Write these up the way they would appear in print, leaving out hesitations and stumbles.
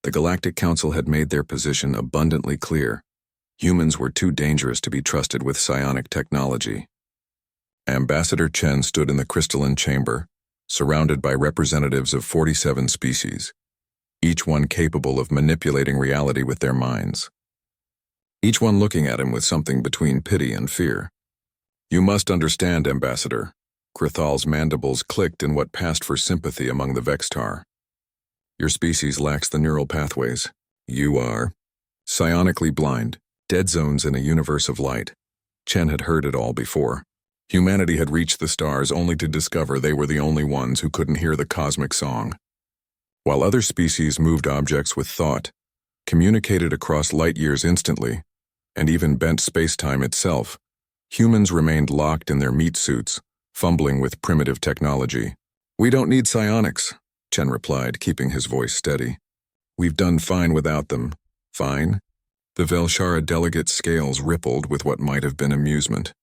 The Galactic Council had made their position abundantly clear. Humans were too dangerous to be trusted with psionic technology. Ambassador Chen stood in the crystalline chamber, surrounded by representatives of 47 species, each one capable of manipulating reality with their minds. Each one looking at him with something between pity and fear. "You must understand, Ambassador." Krithal's mandibles clicked in what passed for sympathy among the Vextar. "Your species lacks the neural pathways. You are psionically blind, dead zones in a universe of light." Chen had heard it all before. Humanity had reached the stars only to discover they were the only ones who couldn't hear the cosmic song. While other species moved objects with thought, communicated across light years instantly, and even bent space-time itself, humans remained locked in their meat suits, fumbling with primitive technology. "We don't need psionics," Chen replied, keeping his voice steady. "We've done fine without them." "Fine?" The Velshara delegate's scales rippled with what might have been amusement.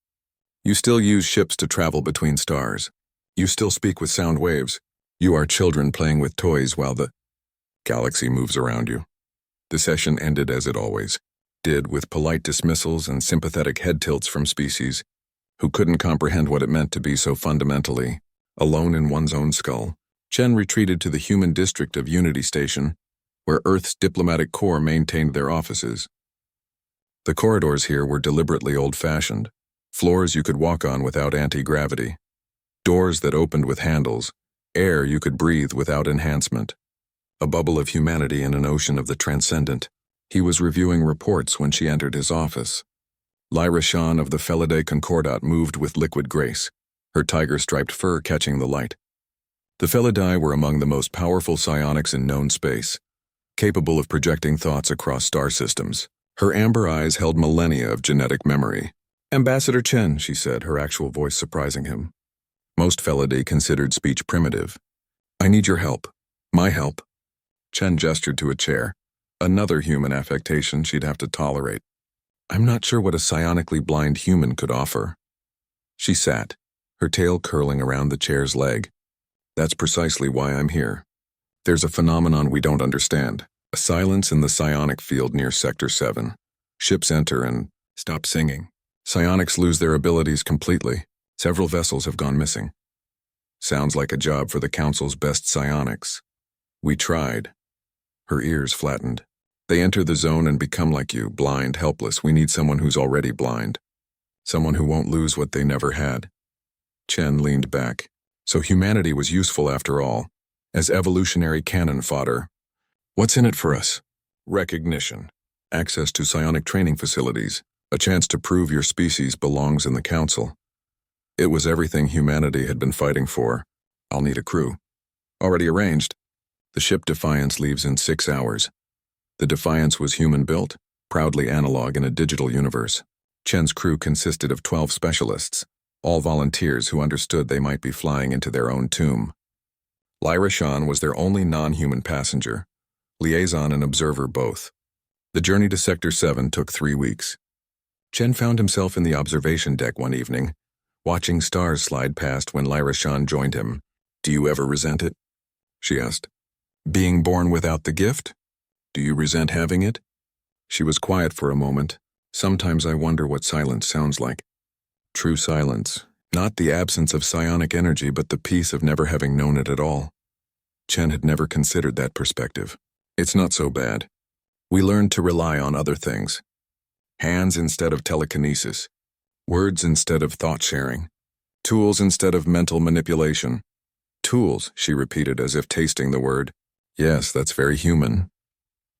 "You still use ships to travel between stars. You still speak with sound waves. You are children playing with toys while the galaxy moves around you." The session ended as it always did, with polite dismissals and sympathetic head tilts from species who couldn't comprehend what it meant to be so fundamentally alone in one's own skull. Chen retreated to the human district of Unity Station, where Earth's diplomatic corps maintained their offices. The corridors here were deliberately old-fashioned, floors you could walk on without anti-gravity, doors that opened with handles, air you could breathe without enhancement. A bubble of humanity in an ocean of the transcendent. He was reviewing reports when she entered his office. Lyra Shan of the Felidae Concordat moved with liquid grace, her tiger-striped fur catching the light. The Felidae were among the most powerful psionics in known space, capable of projecting thoughts across star systems. Her amber eyes held millennia of genetic memory. "Ambassador Chen," she said, her actual voice surprising him. Most Felidae considered speech primitive. "I need your help. My help." Chen gestured to a chair, another human affectation she'd have to tolerate. "I'm not sure what a psionically blind human could offer." She sat, her tail curling around the chair's leg. "That's precisely why I'm here. There's a phenomenon we don't understand. A silence in the psionic field near Sector 7. Ships enter and stop singing. Psionics lose their abilities completely. Several vessels have gone missing. Sounds like a job for the Council's best psionics. We tried." Her ears flattened. "They enter the zone and become like you, blind, helpless. We need someone who's already blind. Someone who won't lose what they never had." Chen leaned back. So humanity was useful after all, as evolutionary cannon fodder. "What's in it for us?" "Recognition. Access to psionic training facilities. A chance to prove your species belongs in the Council." It was everything humanity had been fighting for. "I'll need a crew." "Already arranged." The ship Defiance leaves in 6 hours. The Defiance was human-built, proudly analog in a digital universe. Chen's crew consisted of 12 specialists, all volunteers who understood they might be flying into their own tomb. Lyra Shan was their only non-human passenger, liaison and observer both. The journey to Sector 7 took 3 weeks. Chen found himself in the observation deck one evening, watching stars slide past when Lyra Shan joined him. "Do you ever resent it?" she asked. "Being born without the gift? Do you resent having it?" She was quiet for a moment. "Sometimes I wonder what silence sounds like." True silence. Not the absence of psionic energy, but the peace of never having known it at all. Chen had never considered that perspective. "It's not so bad. We learned to rely on other things. Hands instead of telekinesis. Words instead of thought-sharing. Tools instead of mental manipulation." "Tools," she repeated as if tasting the word. "Yes, that's very human."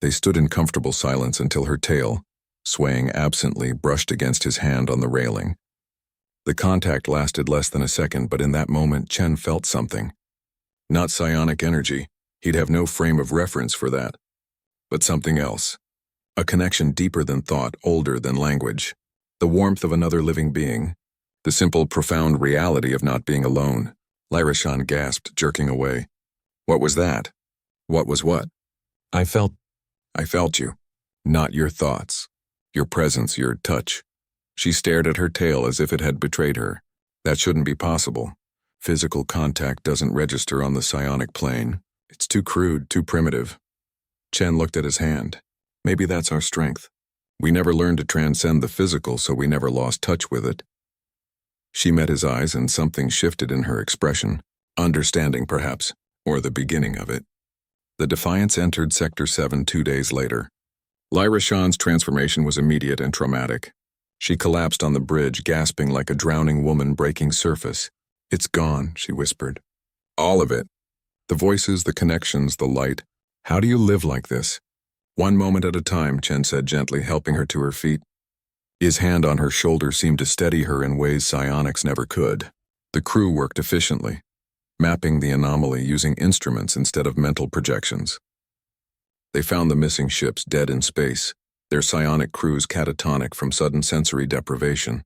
They stood in comfortable silence until her tail, swaying absently, brushed against his hand on the railing. The contact lasted less than a second, but in that moment Chen felt something. Not psionic energy. He'd have no frame of reference for that. But something else. A connection deeper than thought, older than language. The warmth of another living being. The simple, profound reality of not being alone. Lyra Shan gasped, jerking away. "What was that?" "What was what?" I felt you. Not your thoughts. Your presence, your touch." She stared at her tail as if it had betrayed her. "That shouldn't be possible. Physical contact doesn't register on the psionic plane. It's too crude, too primitive." Chen looked at his hand. Maybe that's our strength. We never learned to transcend the physical, so we never lost touch with it. She met his eyes and something shifted in her expression. Understanding, perhaps, or the beginning of it. The Defiance entered Sector 7 2 days later. Lyra Shan's transformation was immediate and traumatic. She collapsed on the bridge, gasping like a drowning woman breaking surface. "It's gone," she whispered. "All of it. The voices, the connections, the light. How do you live like this?" "One moment at a time," Chen said gently, helping her to her feet. His hand on her shoulder seemed to steady her in ways psionics never could. The crew worked efficiently, mapping the anomaly using instruments instead of mental projections. They found the missing ships dead in space, their psionic crews catatonic from sudden sensory deprivation.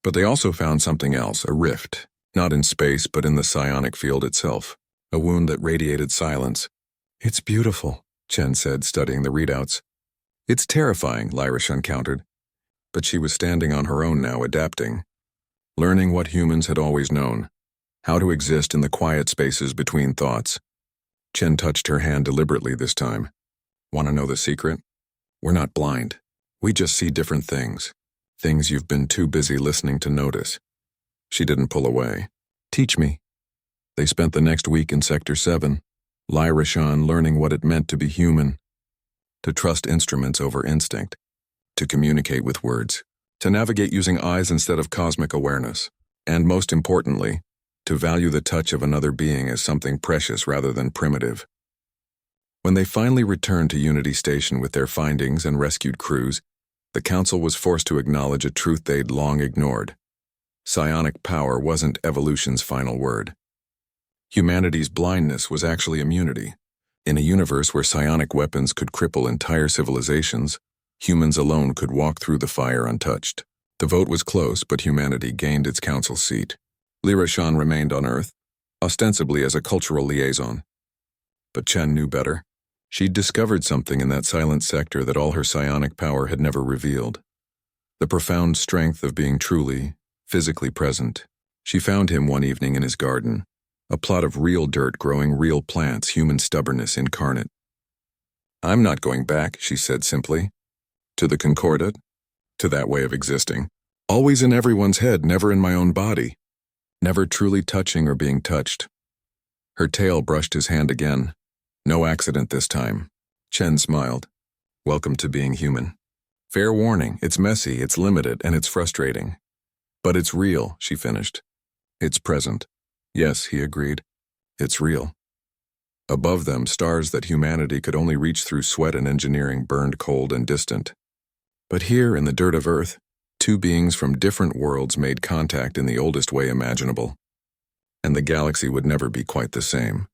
But they also found something else, a rift, not in space but in the psionic field itself, a wound that radiated silence. "It's beautiful," Chen said, studying the readouts. "It's terrifying," Lyra Shan countered. But she was standing on her own now, adapting, learning what humans had always known, how to exist in the quiet spaces between thoughts. Chen touched her hand deliberately this time. "Want to know the secret? We're not blind. We just see different things. Things you've been too busy listening to notice." She didn't pull away. "Teach me." They spent the next week in Sector 7, Lyra Shan learning what it meant to be human, to trust instruments over instinct, to communicate with words, to navigate using eyes instead of cosmic awareness, and most importantly, to value the touch of another being as something precious rather than primitive. When they finally returned to Unity Station with their findings and rescued crews, the Council was forced to acknowledge a truth they'd long ignored. Psionic power wasn't evolution's final word. Humanity's blindness was actually immunity. In a universe where psionic weapons could cripple entire civilizations, humans alone could walk through the fire untouched. The vote was close, but humanity gained its council seat. Lyra Shan remained on Earth, ostensibly as a cultural liaison. But Chen knew better. She'd discovered something in that silent sector that all her psionic power had never revealed. The profound strength of being truly, physically present. She found him one evening in his garden, a plot of real dirt growing real plants, human stubbornness incarnate. "I'm not going back," she said simply. "To the Concordat? To that way of existing. Always in everyone's head, never in my own body. Never truly touching or being touched." Her tail brushed his hand again. "No accident this time." Chen smiled. "Welcome to being human. Fair warning, it's messy, it's limited, and it's frustrating. But it's real," she finished. "It's present." "Yes," he agreed. "It's real." Above them, stars that humanity could only reach through sweat and engineering burned cold and distant. But here, in the dirt of Earth, two beings from different worlds made contact in the oldest way imaginable. And the galaxy would never be quite the same.